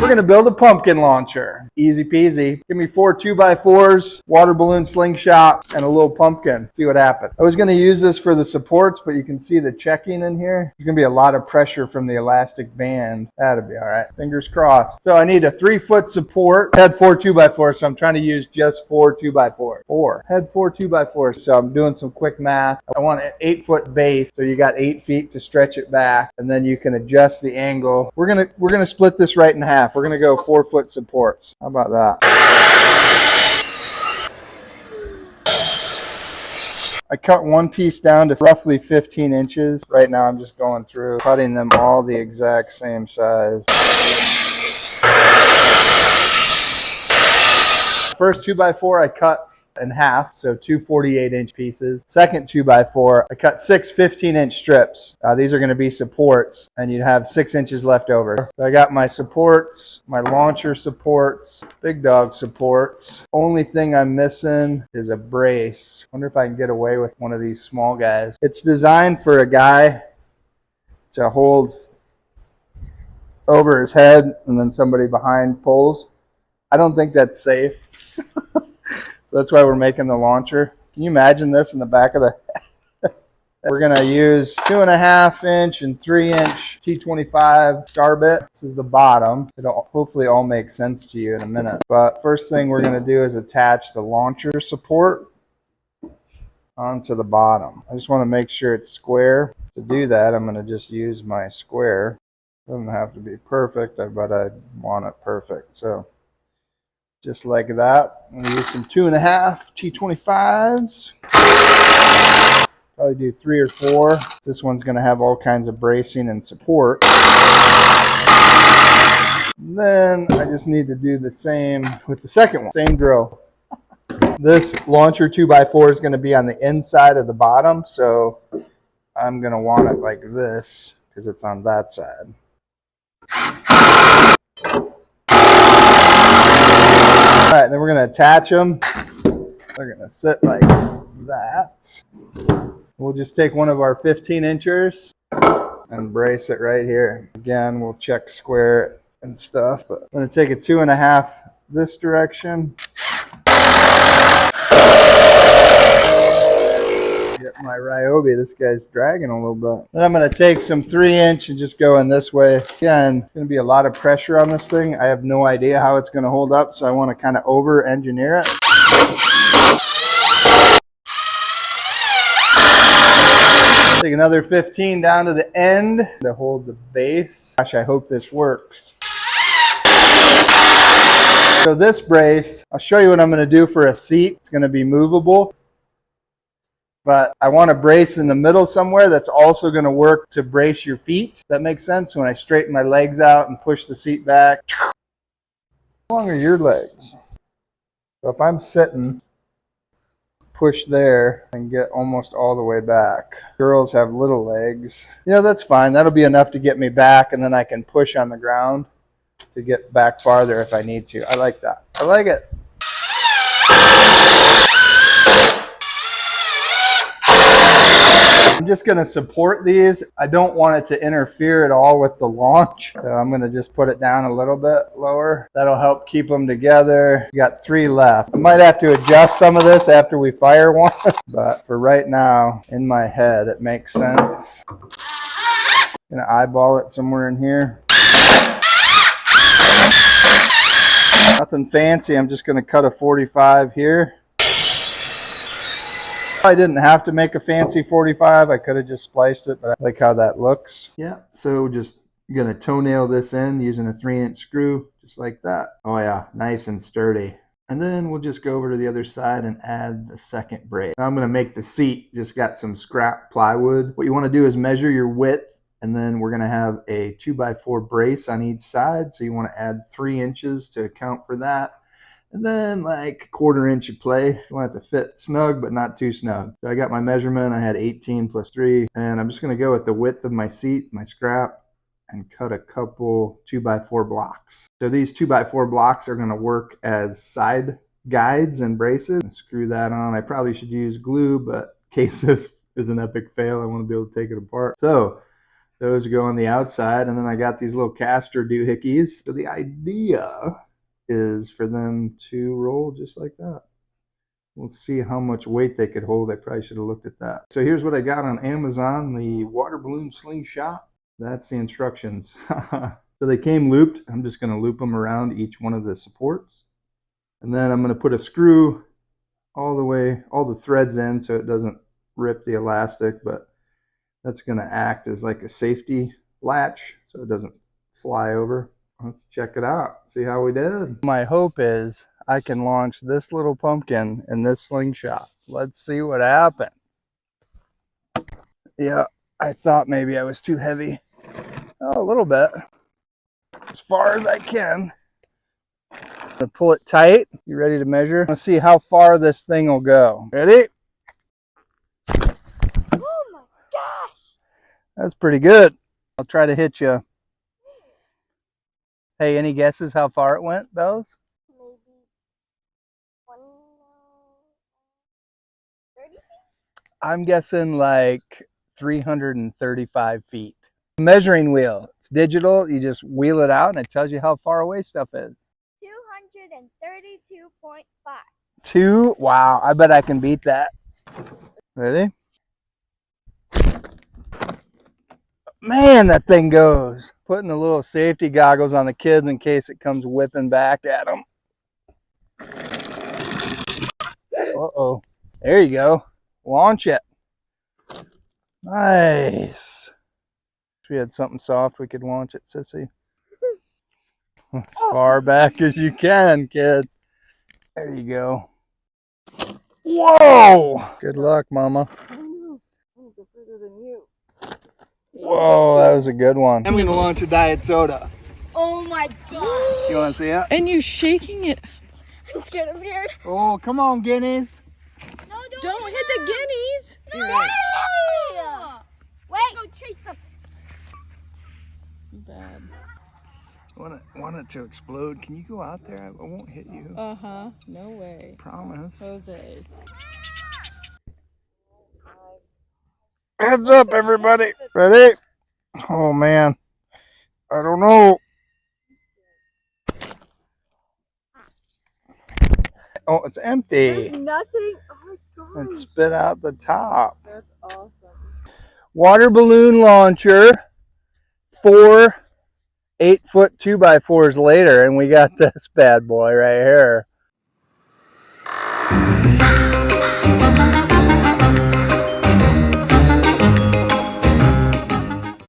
We're gonna build a pumpkin launcher. Easy peasy. Give me 4 2x4s, water balloon slingshot, and a little pumpkin. See what happens. I was gonna use this for the supports, but you can see the checking in here. There's gonna be a lot of pressure from the elastic band. That'll be all right. Fingers crossed. So I need a 3-foot support. Head 4 2x4s, so I'm trying to use just 4 2x4s. Head 4 2x4s, so I'm doing some quick math. I want an 8-foot base, so you got 8 feet to stretch it back, and then you can adjust the angle. We're gonna split this right in half. We're gonna go 4-foot supports. How about that? I cut one piece down to roughly 15 inches. Right now I'm just going through, cutting them all the exact same size. First 2x4 I cut in half, so 2 48-inch pieces. Second 2x4, I cut 6 15-inch strips. These are going to be supports, and you'd have 6 inches left over. So I got my supports, my launcher supports, big dog supports. Only thing I'm missing is a brace. Wonder if I can get away with one of these small guys. It's designed for a guy to hold over his head and then somebody behind pulls. I don't think that's safe. So that's why we're making the launcher. Can you imagine this in the back of the head? We're gonna use 2.5-inch and 3-inch T25 star bit. This is the bottom. It'll hopefully all make sense to you in a minute. But first thing we're gonna do is attach the launcher support onto the bottom. I just wanna make sure it's square. To do that, I'm gonna just use my square. Doesn't have to be perfect, but I want it perfect. So just like that. I'm gonna use some 2.5 T25s. Probably do 3 or 4. This one's gonna have all kinds of bracing and support. Then I just need to do the same with the second one. Same drill. This launcher 2x4 is gonna be on the inside of the bottom, so I'm gonna want it like this because it's on that side. All right, then we're going to attach them. They're going to sit like that. We'll just take one of our 15-inchers and brace it right here. Again, we'll check square and stuff, but I'm going to take a 2.5 this direction. Get my Ryobi. This guy's dragging a little bit. Then I'm going to take some 3-inch and just go in this way. Again, there's going to be a lot of pressure on this thing. I have no idea how it's going to hold up, so I want to kind of over-engineer it. Take another 15 down to the end to hold the base. Gosh, I hope this works. So this brace, I'll show you what I'm going to do for a seat. It's going to be movable. But I want a brace in the middle somewhere that's also going to work to brace your feet. Does that make sense? When I straighten my legs out and push the seat back. How long are your legs? So if I'm sitting, push there and get almost all the way back. Girls have little legs. You know, that's fine. That'll be enough to get me back, and then I can push on the ground to get back farther if I need to. I like that. I like it. I'm just going to support these. I don't want it to interfere at all with the launch. So I'm going to just put it down a little bit lower. That'll help keep them together. We got 3 left. I might have to adjust some of this after we fire one. But for right now, in my head, it makes sense. I'm going to eyeball it somewhere in here. Nothing fancy. I'm just going to cut a 45 here. I didn't have to make a fancy 45. I could have just spliced it, but I like how that looks. Yeah, so just going to toenail this in using a 3-inch screw, just like that. Oh yeah, nice and sturdy. And then we'll just go over to the other side and add the second brace. Now I'm going to make the seat. Just got some scrap plywood. What you want to do is measure your width, and then we're going to have a 2x4 brace on each side. So you want to add 3 inches to account for that. And then like 1/4 inch of play. You want it to fit snug, but not too snug. So I got my measurement. I had 18 plus 3. And I'm just going to go with the width of my seat, my scrap, and cut a couple 2x4 blocks. So these 2x4 blocks are going to work as side guides and braces. Screw that on. I probably should use glue, but in case this is an epic fail, I want to be able to take it apart. So Those go on the outside, and then I got these little caster doohickeys. So the idea is for them to roll just like that. We'll see how much weight they could hold. I probably should have looked at that. So here's what I got on Amazon, the water balloon slingshot. That's the instructions. So they came looped. I'm just going to loop them around each one of the supports. And then I'm going to put a screw all the way, all the threads in so it doesn't rip the elastic, but that's going to act as like a safety latch so it doesn't fly over. Let's check it out, see how we did. My hope is I can launch this little pumpkin in this slingshot. Let's see what happens. Yeah, I thought maybe I was too heavy. Oh, a little bit. As far as I can. I'm gonna pull it tight. You ready to measure? Let's see how far this thing will go. Ready? Oh my gosh! That's pretty good. I'll try to hit you. Hey, any guesses how far it went, Bells? Maybe 30 feet? I'm guessing like 335 feet. Measuring wheel. It's digital. You just wheel it out and it tells you how far away stuff is. 232.5. Wow, I bet I can beat that. Ready? Man, that thing goes. Putting the little safety goggles on the kids in case it comes whipping back at them. Uh-oh. There you go. Launch it. Nice. If we had something soft, we could launch it, sissy. As far back as you can, kid. There you go. Whoa! Good luck, Mama. Whoa, that was a good one. I'm gonna launch a diet soda. Oh my god! You wanna see it? And you're shaking it. I'm scared, I'm scared. Oh, come on, guineas. No, Don't hit the guineas. You're right. Wait! Go chase them. Bad. Want it to explode. Can you go out there? I won't hit you. Uh-huh. No way. Promise. Jose. Heads up, everybody. Ready? Oh, man. I don't know. Oh, it's empty. There's nothing. Oh my gosh. It spit out the top. That's awesome. Water balloon launcher. 4 8-foot 2x4s later, and we got this bad boy right here.